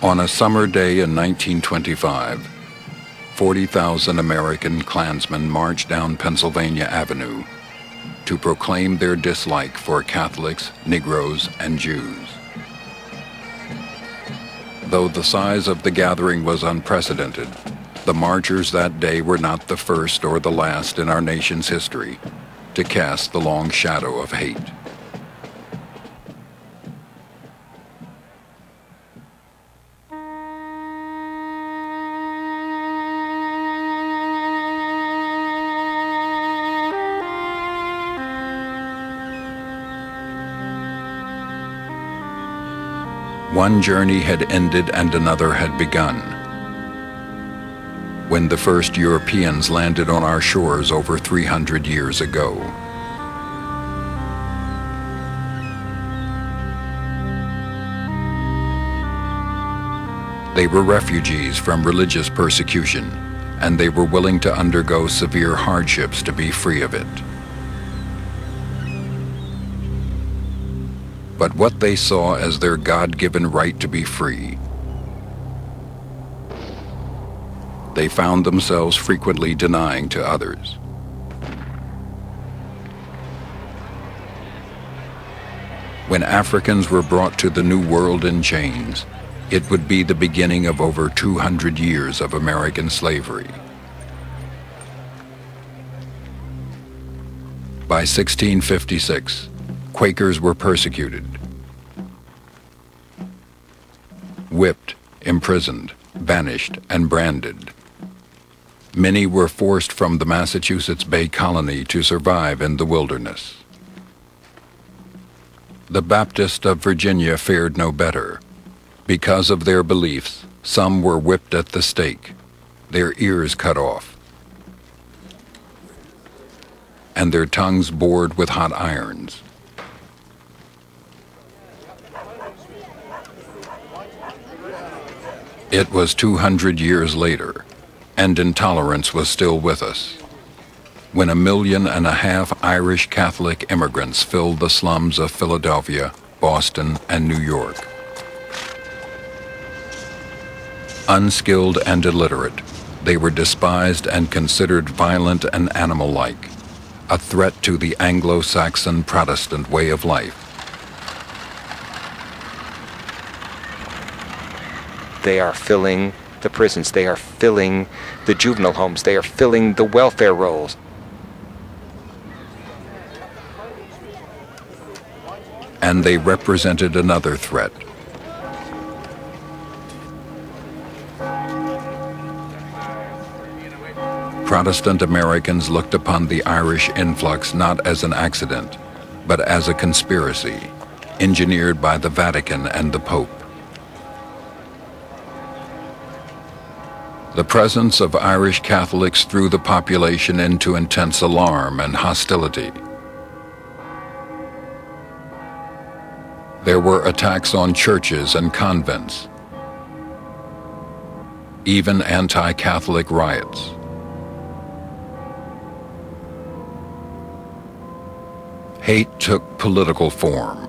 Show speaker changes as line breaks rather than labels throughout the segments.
On a summer day in 1925, 40,000 American Klansmen marched down Pennsylvania Avenue to proclaim their dislike for Catholics, Negroes, and Jews. Though the size of the gathering was unprecedented, the marchers that day were not the first or the last in our nation's history to cast the long shadow of hate. One journey had ended and another had begun. When the first Europeans landed on our shores over 300 years ago. They were refugees from religious persecution, and they were willing to undergo severe hardships to be free of it. But what they saw as their God-given right to be free, they found themselves frequently denying to others. When Africans were brought to the New World in chains, it would be the beginning of over 200 years of American slavery. By 1656, Quakers were persecuted, whipped, imprisoned, banished, and branded. Many were forced from the Massachusetts Bay Colony to survive in the wilderness. The Baptists of Virginia fared no better. Because of their beliefs, some were whipped at the stake, their ears cut off, and their tongues bored with hot irons. It was 200 years later, and intolerance was still with us, when 1.5 million Irish Catholic immigrants filled the slums of Philadelphia, Boston, and New York. Unskilled and illiterate, they were despised and considered violent and animal-like, a threat to the Anglo-Saxon Protestant way of life.
They are filling the prisons, they are filling the juvenile homes, they are filling the welfare rolls.
And they represented another threat. Protestant Americans looked upon the Irish influx not as an accident, but as a conspiracy, engineered by the Vatican and the Pope. The presence of Irish Catholics threw the population into intense alarm and hostility. There were attacks on churches and convents, even anti-Catholic riots. Hate took political form.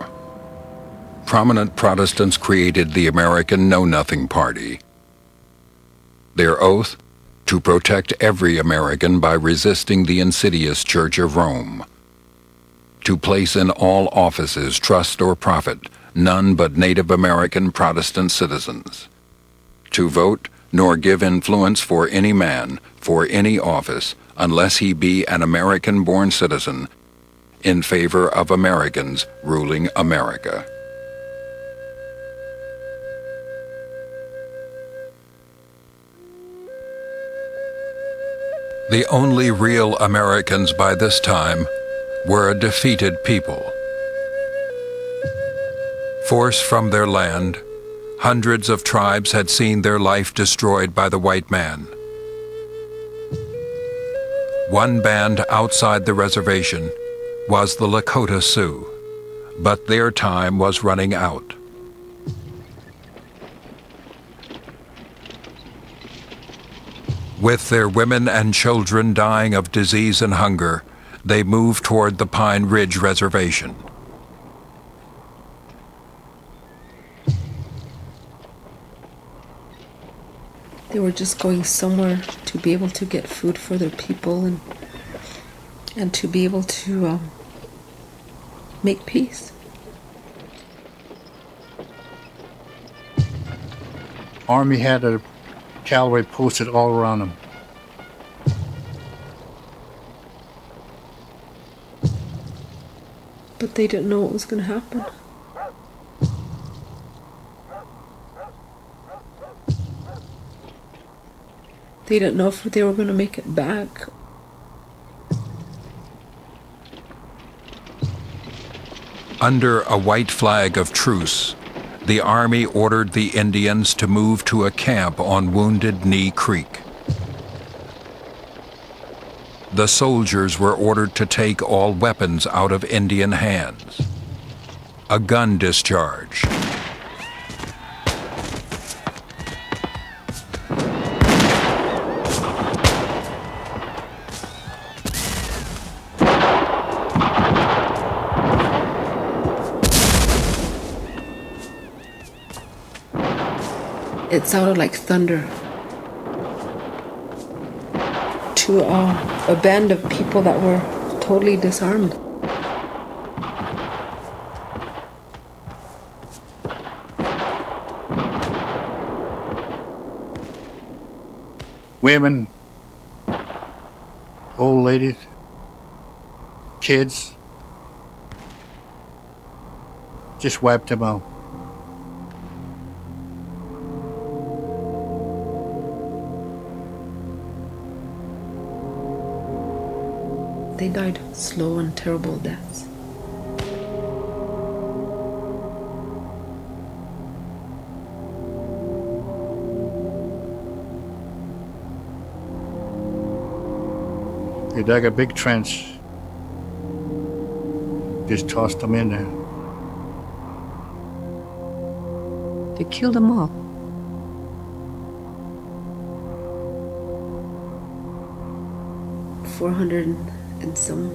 Prominent Protestants created the American Know-Nothing Party. Their oath, to protect every American by resisting the insidious Church of Rome. To place in all offices, trust or profit, none but Native American Protestant citizens. To vote, nor give influence for any man, for any office, unless he be an American-born citizen, in favor of Americans ruling America. The only real Americans by this time were a defeated people. Forced from their land, hundreds of tribes had seen their life destroyed by the white man. One band outside the reservation was the Lakota Sioux, but their time was running out. With their women and children dying of disease and hunger, they moved toward the Pine Ridge Reservation.
were just going somewhere to be able to get food for their people and to be able to make peace.
Army had a cavalry posted all around them.
But they didn't know what was going to happen. They didn't know if they were going to make it back.
Under a white flag of truce, the Army ordered the Indians to move to a camp on Wounded Knee Creek. The soldiers were ordered to take all weapons out of Indian hands. A gun discharge.
It sounded like thunder to a band of people that were totally disarmed.
Women, old ladies, kids, just wiped them out.
They died slow and terrible deaths.
They dug a big trench, just tossed them in there.
They killed them all.
$400 and some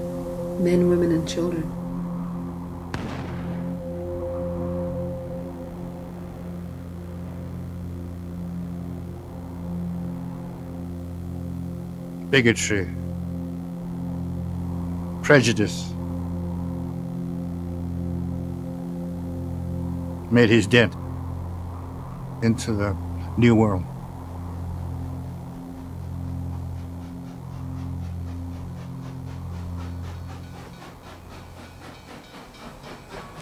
men, women, and children.
Bigotry, prejudice made his dent into the New World.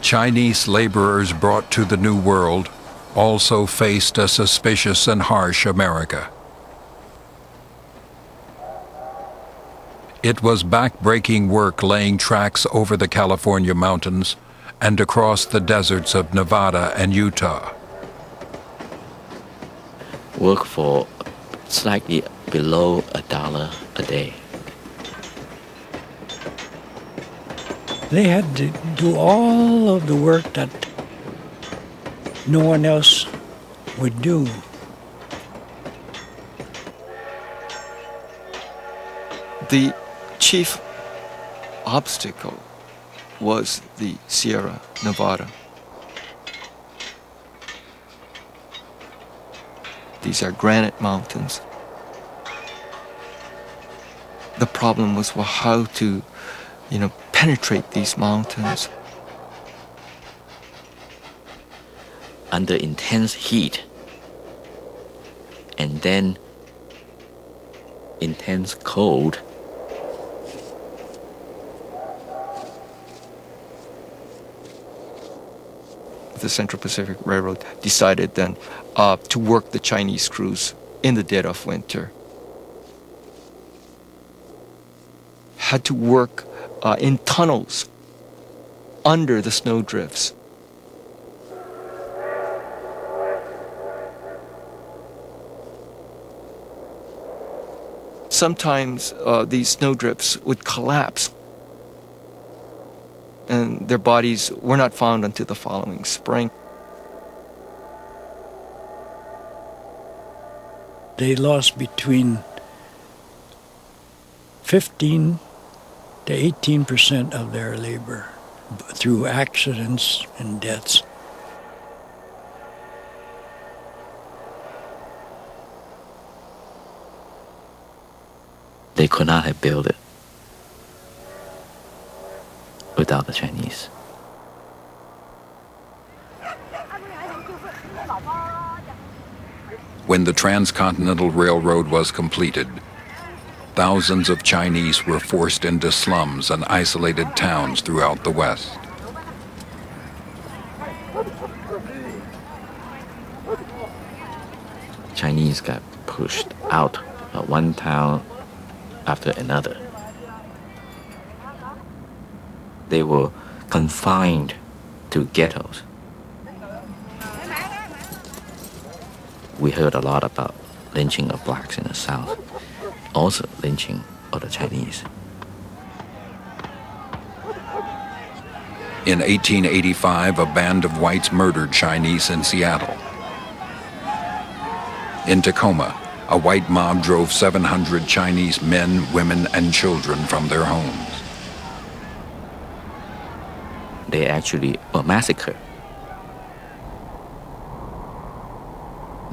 Chinese laborers brought to the New World also faced a suspicious and harsh America. It was back-breaking work laying tracks over the California mountains and across the deserts of Nevada and Utah.
Work for slightly below $1 a day.
They had to do all of the work that no one else would do.
The chief obstacle was the Sierra Nevada. These are granite mountains. The problem was, well, how to, penetrate these mountains.
Under intense heat and then intense cold,
The Central Pacific Railroad decided then to work the Chinese crews in the dead of winter. Had to work in tunnels under the snowdrifts. Sometimes these snowdrifts would collapse and their bodies were not found until the following spring.
They lost between 15 to 18% of their labor through accidents and deaths.
They could not have built it without the Chinese.
When the Transcontinental Railroad was completed, thousands of Chinese were forced into slums and isolated towns throughout the West.
Chinese got pushed out of one town after another. They were confined to ghettos. We heard a lot about lynching of blacks in the South, also lynching of the Chinese.
In 1885, a band of whites murdered Chinese in Seattle. In Tacoma, a white mob drove 700 Chinese men, women, and children from their homes.
They actually were massacred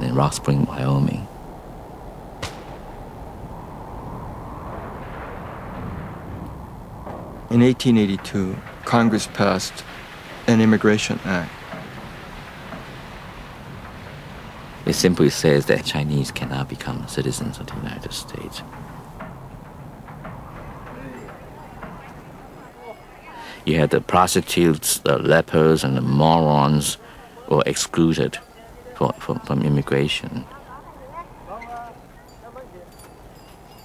in Rock Spring, Wyoming.
In 1882, Congress passed an Immigration Act.
It simply says that Chinese cannot become citizens of the United States. You had the prostitutes, the lepers, and the morons were excluded from immigration.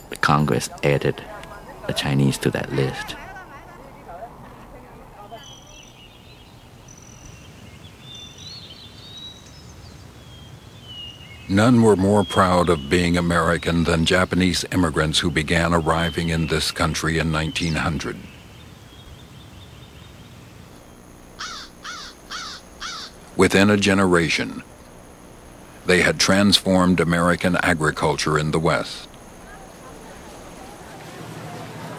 The Congress added the Chinese to that list.
None were more proud of being American than Japanese immigrants who began arriving in this country in 1900. Within a generation, they had transformed American agriculture in the West.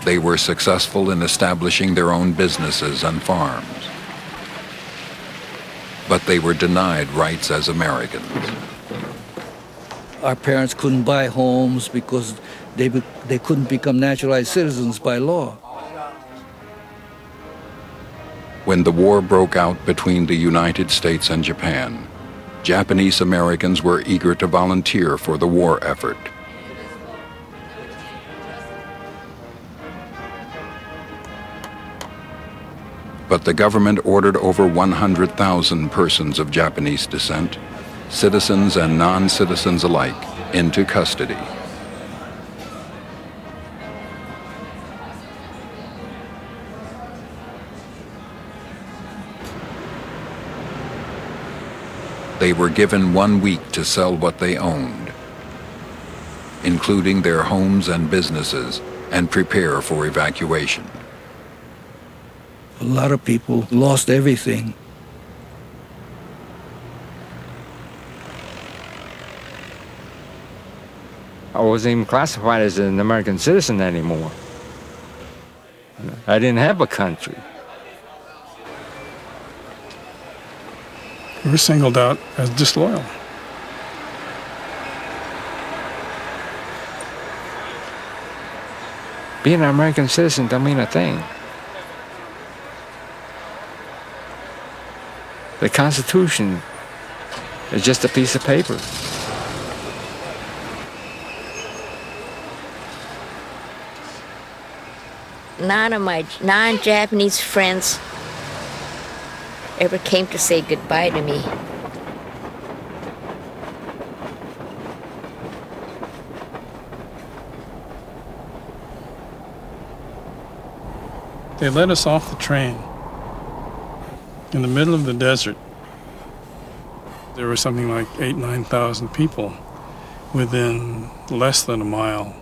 They were successful in establishing their own businesses and farms. But they were denied rights as Americans.
Our parents couldn't buy homes because they couldn't become naturalized citizens by law.
When the war broke out between the United States and Japan, Japanese Americans were eager to volunteer for the war effort. But the government ordered over 100,000 persons of Japanese descent, citizens and non-citizens alike, into custody. They were given 1 week to sell what they owned, including their homes and businesses, and prepare for evacuation.
A lot of people lost everything.
I wasn't even classified as an American citizen anymore. I didn't have a country.
We were singled out as disloyal.
Being an American citizen don't mean a thing. The Constitution is just a piece of paper.
None of my non-Japanese friends ever came to say goodbye to me.
They let us off the train in the middle of the desert. There were something like 9,000 people within less than a mile.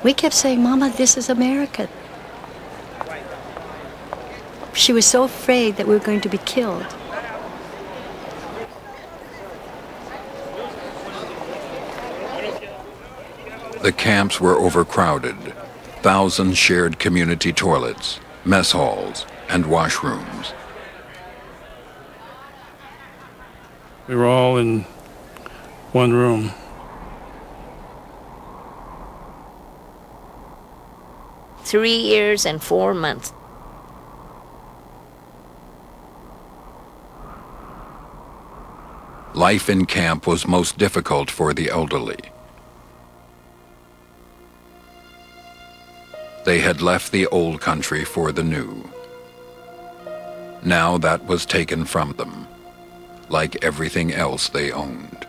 We kept saying, "Mama, this is America." She was so afraid that we were going to be killed.
The camps were overcrowded. 100,000 shared community toilets, mess halls, and washrooms.
We were all in one room.
Three years and 4 months.
Life in camp was most difficult for the elderly. They had left the old country for the new. Now that was taken from them, like everything else they owned.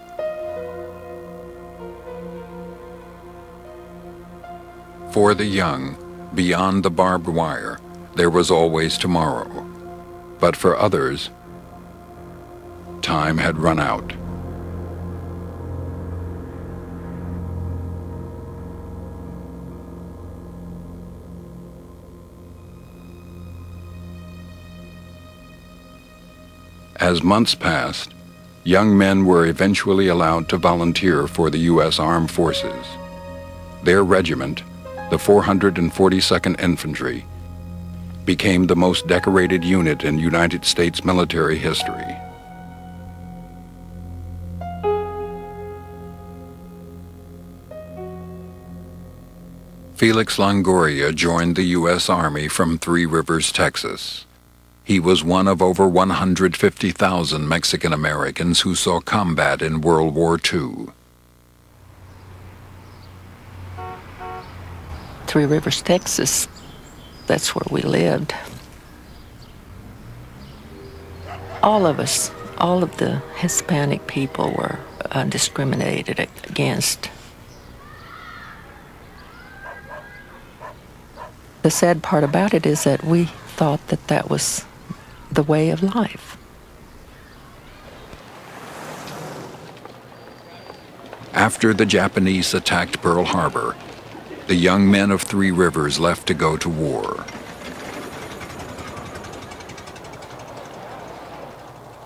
For the young, beyond the barbed wire, there was always tomorrow. But for others, time had run out. As months passed, young men were eventually allowed to volunteer for the U.S. Armed Forces. Their regiment, the 442nd Infantry, became the most decorated unit in United States military history. Felix Longoria joined the U.S. Army from Three Rivers, Texas. He was one of over 150,000 Mexican Americans who saw combat in World War II.
Three Rivers, Texas, that's where we lived. All of us, all of the Hispanic people were discriminated against. The sad part about it is that we thought that that was the way of life.
After the Japanese attacked Pearl Harbor, the young men of Three Rivers left to go to war.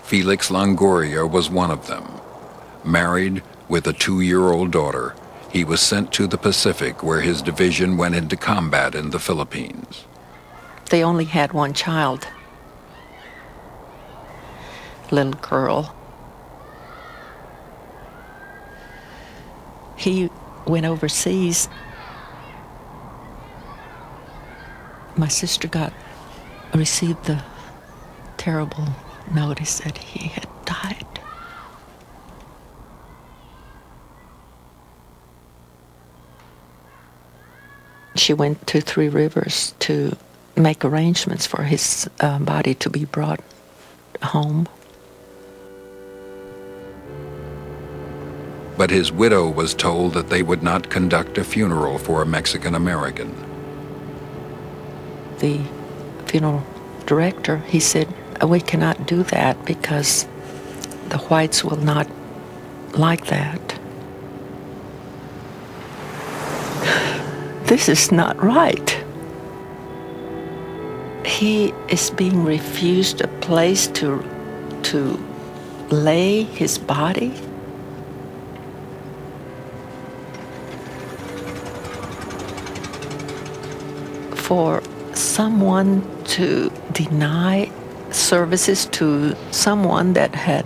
Felix Longoria was one of them. Married with a 2-year-old daughter, he was sent to the Pacific where his division went into combat in the Philippines.
They only had one child, little girl. He went overseas. My sister received the terrible notice that he had died. She went to Three Rivers to make arrangements for his body to be brought home.
But his widow was told that they would not conduct a funeral for a Mexican American.
The funeral director, he said, we cannot do that because the whites will not like that. This is not right. He is being refused a place to lay his body. For someone to deny services to someone that had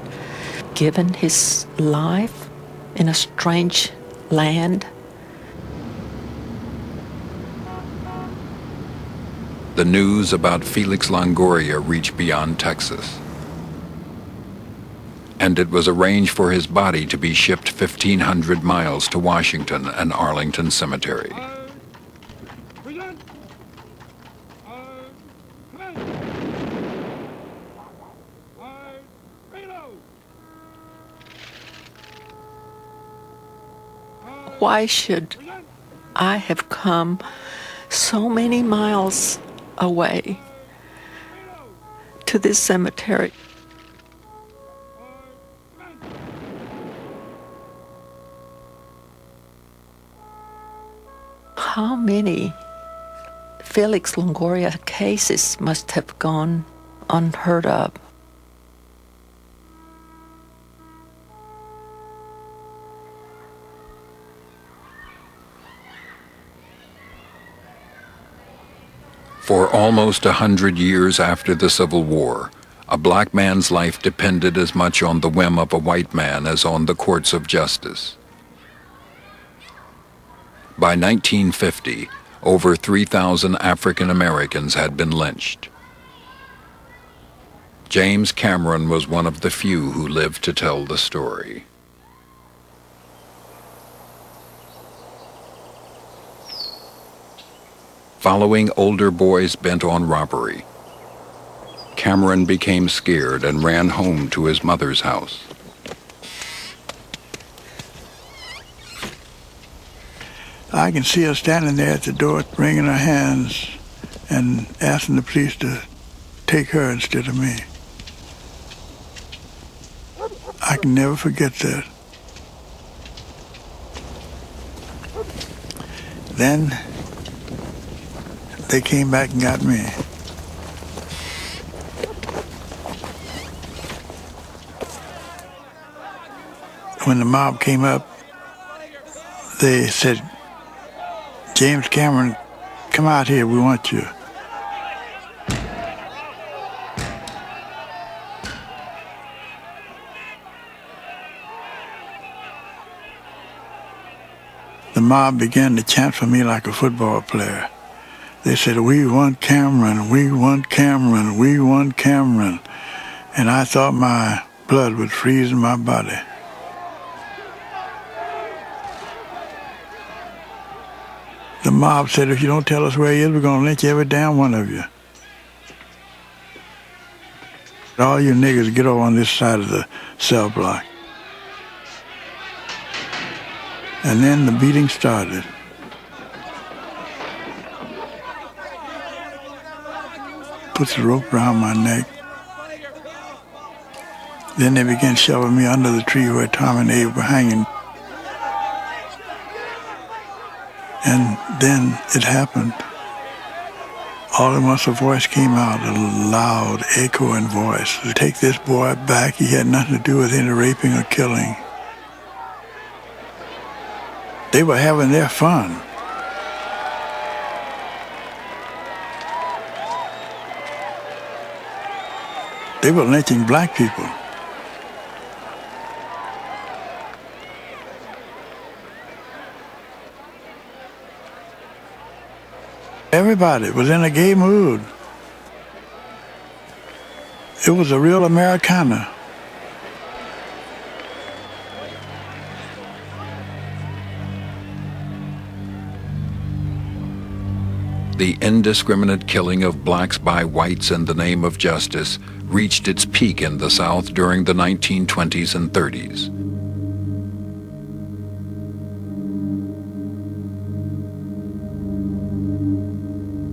given his life in a strange land.
The news about Felix Longoria reached beyond Texas, and it was arranged for his body to be shipped 1,500 miles to Washington and Arlington Cemetery.
Why should I have come so many miles away to this cemetery? How many Felix Longoria cases must have gone unheard of?
For almost 100 years after the Civil War, a black man's life depended as much on the whim of a white man as on the courts of justice. By 1950, over 3,000 African Americans had been lynched. James Cameron was one of the few who lived to tell the story. Following older boys bent on robbery, Cameron became scared and ran home to his mother's house.
I can see her standing there at the door, wringing her hands and asking the police to take her instead of me. I can never forget that. Then they came back and got me. When the mob came up, they said, "James Cameron, come out here, we want you." The mob began to chant for me like a football player. They said, "We want Cameron, we want Cameron, we want Cameron." And I thought my blood would freeze in my body. The mob said, "If you don't tell us where he is, we're going to lynch every damn one of you. All you niggers get over on this side of the cell block." And then the beating started. Put the rope around my neck. Then they began shoving me under the tree where Tom and Abe were hanging. And then it happened. All at once a voice came out, a loud, echoing voice. "Take this boy back. He had nothing to do with any raping or killing." They were having their fun. They were lynching black people. Everybody was in a gay mood. It was a real Americana.
The indiscriminate killing of blacks by whites in the name of justice reached its peak in the South during the 1920s and 30s.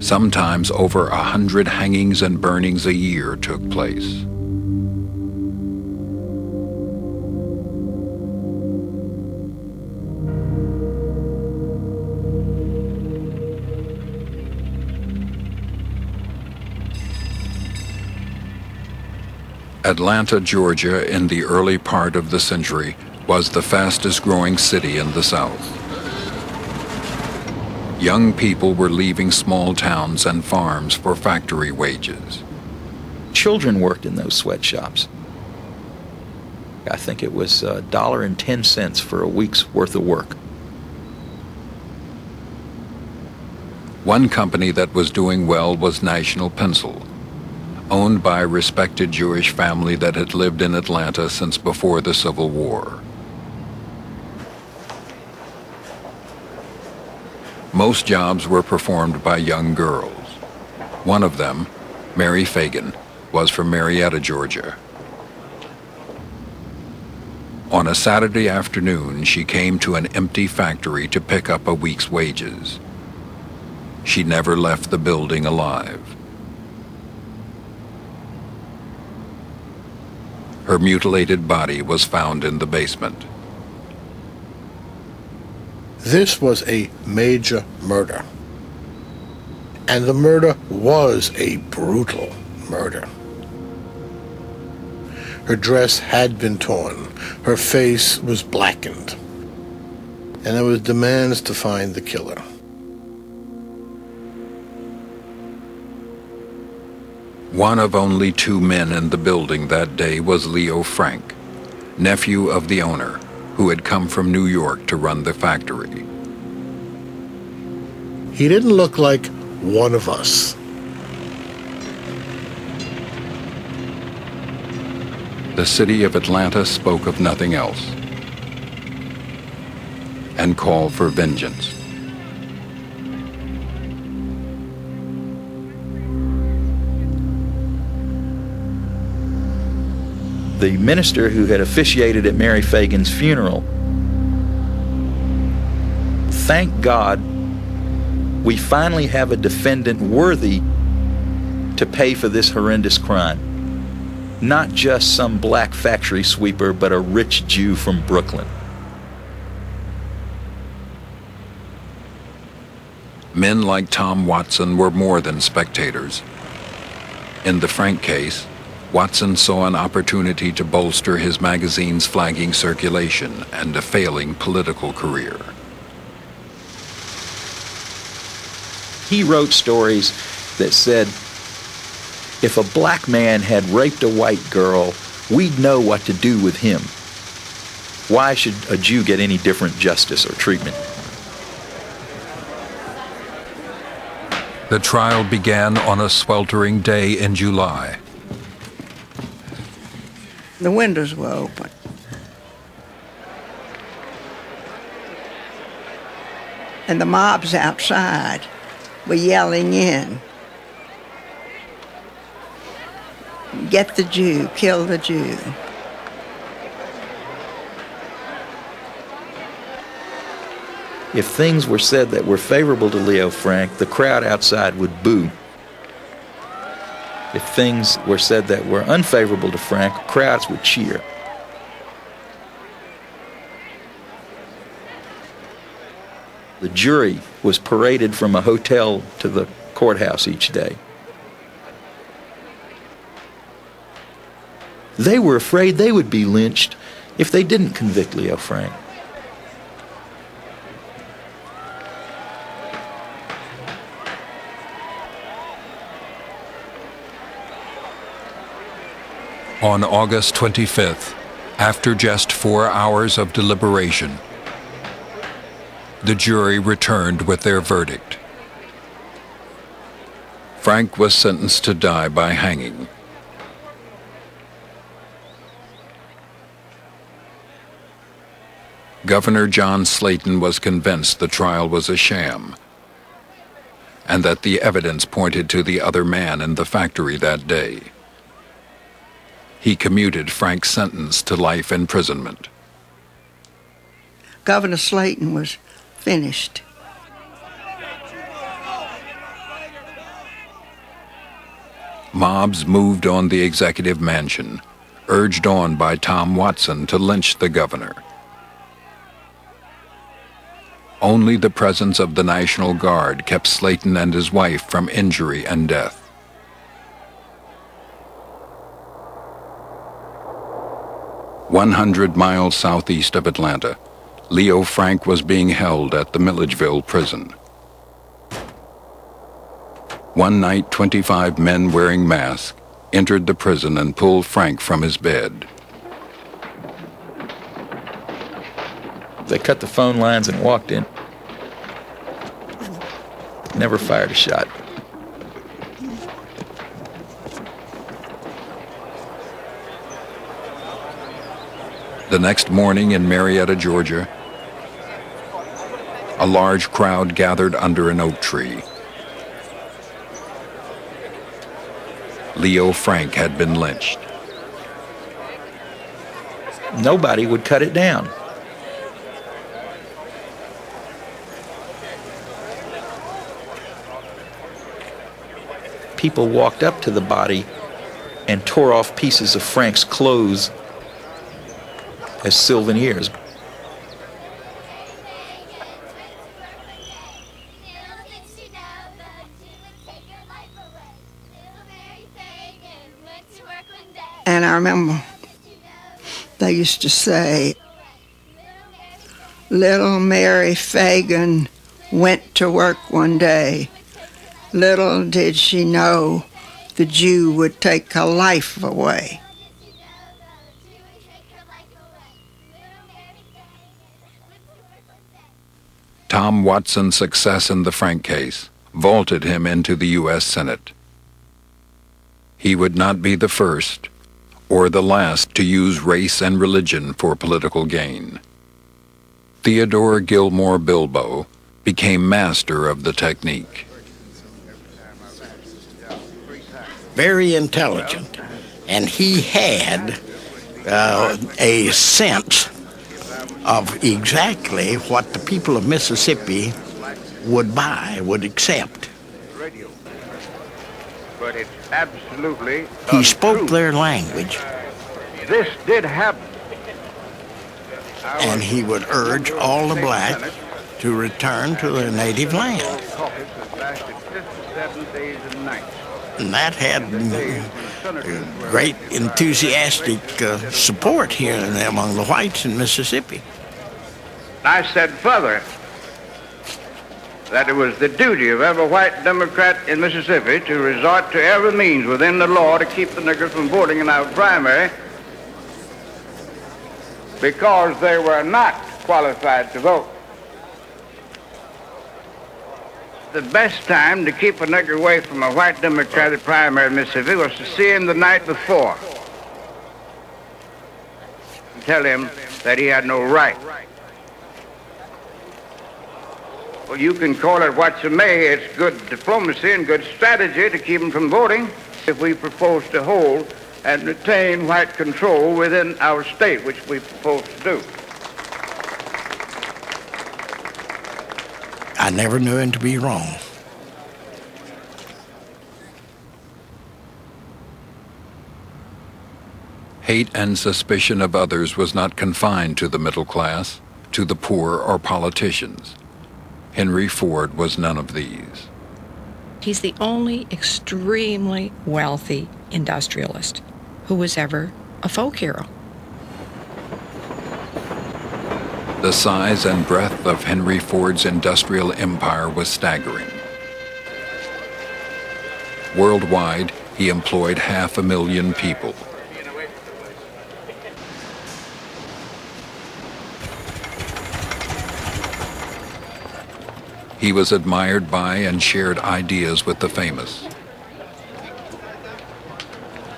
Sometimes over 100 hangings and burnings a year took place. Atlanta, Georgia, in the early part of the century, was the fastest growing city in the South. Young people were leaving small towns and farms for factory wages.
Children worked in those sweatshops. I think it was $1.10 for a week's worth of work.
One company that was doing well was National Pencil, owned by a respected Jewish family that had lived in Atlanta since before the Civil War. Most jobs were performed by young girls. One of them, Mary Fagan, was from Marietta, Georgia. On a Saturday afternoon, she came to an empty factory to pick up a week's wages. She never left the building alive. Her mutilated body was found in the basement.
This was a major murder. And the murder was a brutal murder. Her dress had been torn. Her face was blackened. And there was demands to find the killer.
One of only 2 men in the building that day was Leo Frank, nephew of the owner, who had come from New York to run the factory.
He didn't look like one of us.
The city of Atlanta spoke of nothing else and called for vengeance.
The minister who had officiated at Mary Fagan's funeral, thank God we finally have a defendant worthy to pay for this horrendous crime. Not just some black factory sweeper, but a rich Jew from Brooklyn.
Men like Tom Watson were more than spectators. In the Frank case, Watson saw an opportunity to bolster his magazine's flagging circulation and a failing political career.
He wrote stories that said, if a black man had raped a white girl, we'd know what to do with him. Why should a Jew get any different justice or treatment?
The trial began on a sweltering day in July.
The windows were open. And the mobs outside were yelling in, "Get the Jew, kill the Jew."
If things were said that were favorable to Leo Frank, the crowd outside would boo. If things were said that were unfavorable to Frank, crowds would cheer. The jury was paraded from a hotel to the courthouse each day. They were afraid they would be lynched if they didn't convict Leo Frank.
On August 25th, after just 4 hours of deliberation, the jury returned with their verdict. Frank was sentenced to die by hanging. Governor John Slayton was convinced the trial was a sham and that the evidence pointed to the other man in the factory that day. He commuted Frank's sentence to life imprisonment.
Governor Slayton was finished.
Mobs moved on the executive mansion, urged on by Tom Watson to lynch the governor. Only the presence of the National Guard kept Slayton and his wife from injury and death. "100 miles southeast of Atlanta, Leo Frank was being held at the Milledgeville prison. One night, 25 men wearing masks entered the prison and pulled Frank from his bed.
They cut the phone lines and walked in. Never fired a shot.
The next morning in Marietta, Georgia, a large crowd gathered under an oak tree. Leo Frank had been lynched.
Nobody would cut it down. People walked up to the body and tore off pieces of Frank's clothes as souvenirs.
And I remember they used to say, "Little Mary Fagan went to work one day. Little did she know the Jew would take a life away.
Tom Watson's success in the Frank case vaulted him into the U.S. Senate. He would not be the first or the last to use race and religion for political gain. Theodore Gilmore Bilbo became master of the technique.
Very intelligent, and he had a sense of exactly what the people of Mississippi would buy, would accept.
But it's absolutely
He spoke their language,
This did happen.
and he would urge all the blacks to return to their native land.
Caucus has lasted 57 days and nights.
And that had great enthusiastic support here among the whites in Mississippi.
I said further that it was the duty of every white Democrat in Mississippi to resort to every means within the law to keep the niggers from voting in our primary because they were not qualified to vote. The best time to keep a nigger away from a white Democratic primary in Mississippi was to see him the night before and tell him that he had no right. Well, you can call it what you may. It's good diplomacy and good strategy to keep him from voting if we propose to hold and retain white control within our state, which we propose to do.
I never knew him to be wrong.
Hate and suspicion of others was not confined to the middle class, to the poor, or politicians. Henry Ford was none of these.
He's the only extremely wealthy industrialist who was ever a folk hero.
The size and breadth of Henry Ford's industrial empire was staggering. Worldwide, he employed 500,000 people. He was admired by and shared ideas with the famous.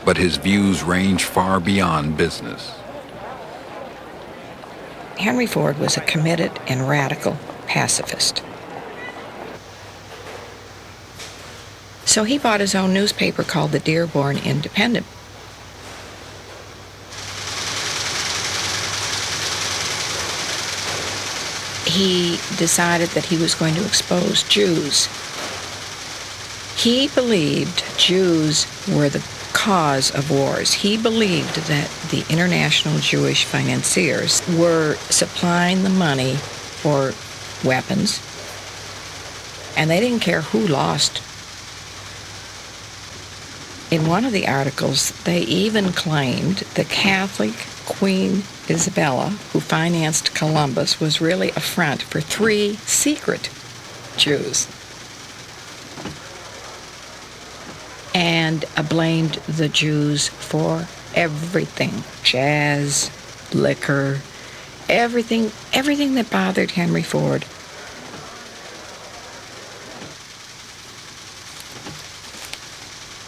But his views ranged far beyond business.
Henry Ford was a committed and radical pacifist. So he bought his own newspaper called the Dearborn Independent. He decided that he was going to expose Jews. He believed Jews were the cause of wars. He believed that the international Jewish financiers were supplying the money for weapons, and they didn't care who lost. In one of the articles, they even claimed the Catholic Queen Isabella, who financed Columbus, was really a front for 3 secret Jews, and blamed the Jews for everything: jazz, liquor, everything that bothered Henry Ford.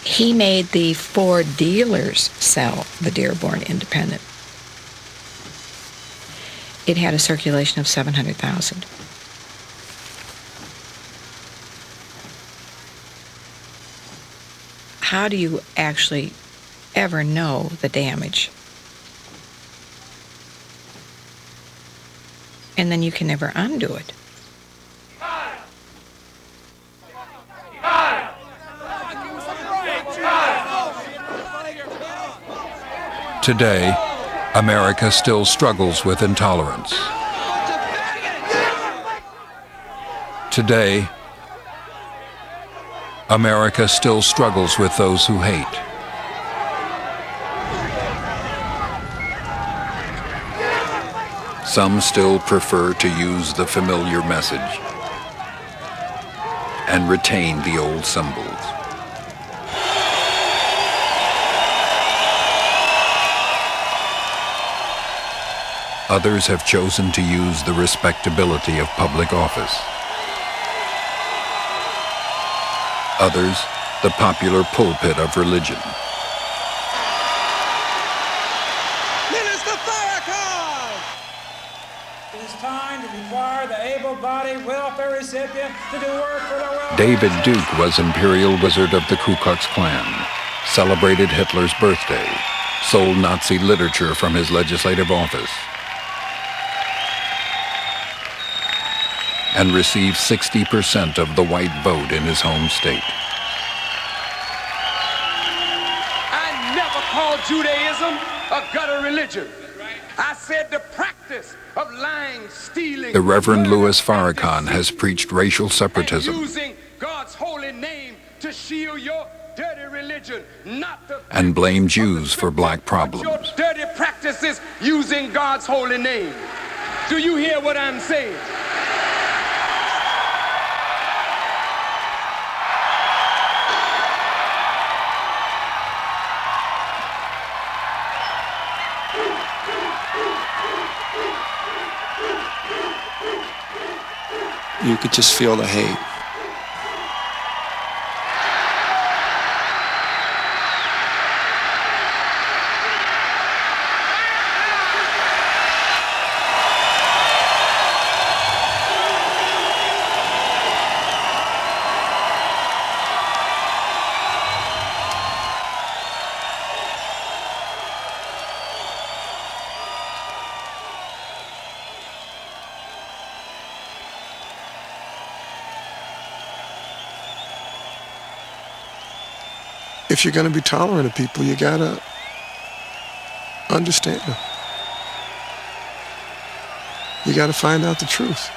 He made the Ford dealers sell the Dearborn Independent. It had a circulation of 700,000. How do you actually ever know the damage? And then you can never undo it.
Today, America still struggles with intolerance. Today, America still struggles with those who hate. Some still prefer to use the familiar message and retain the old symbols. Others have chosen to use the respectability of public office. Others, the popular pulpit of religion.
Minister Farrakhan! It is time to require the able-bodied welfare recipient to do work for the welfare.
David Duke was Imperial Wizard of the Ku Klux Klan, celebrated Hitler's birthday, sold Nazi literature from his legislative office, and received 60% of the white vote in his home state.
I never called Judaism a gutter religion. I said the practice of lying, stealing.
The Reverend Louis Farrakhan has preached racial separatism
Using God's holy name to shield your dirty religion, not the
and blamed Jews for black problems.
your dirty practices using God's holy name. Do you hear what I'm saying?
You could just feel the hate.
If you're going to be tolerant of people, you got to understand them. You got to find out the truth.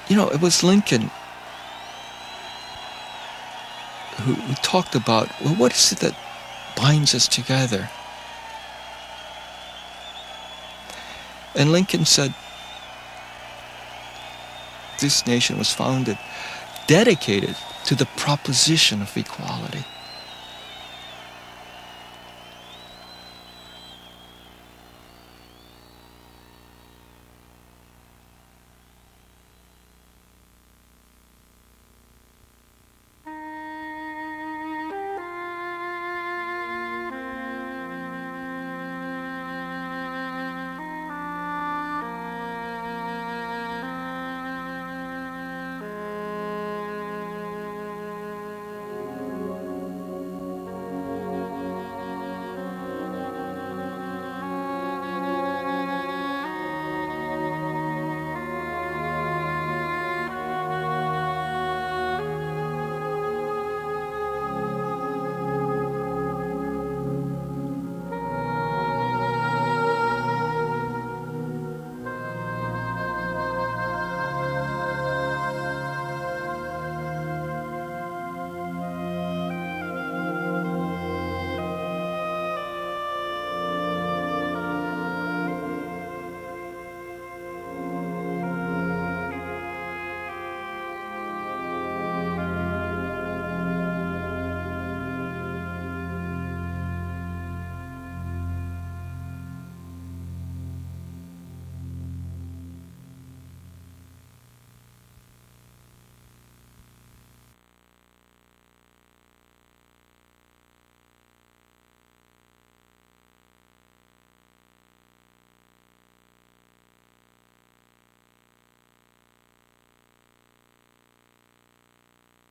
You know, it was Lincoln who talked about, well, what is it that binds us together? And Lincoln said, this nation was founded, dedicated to the proposition of equality.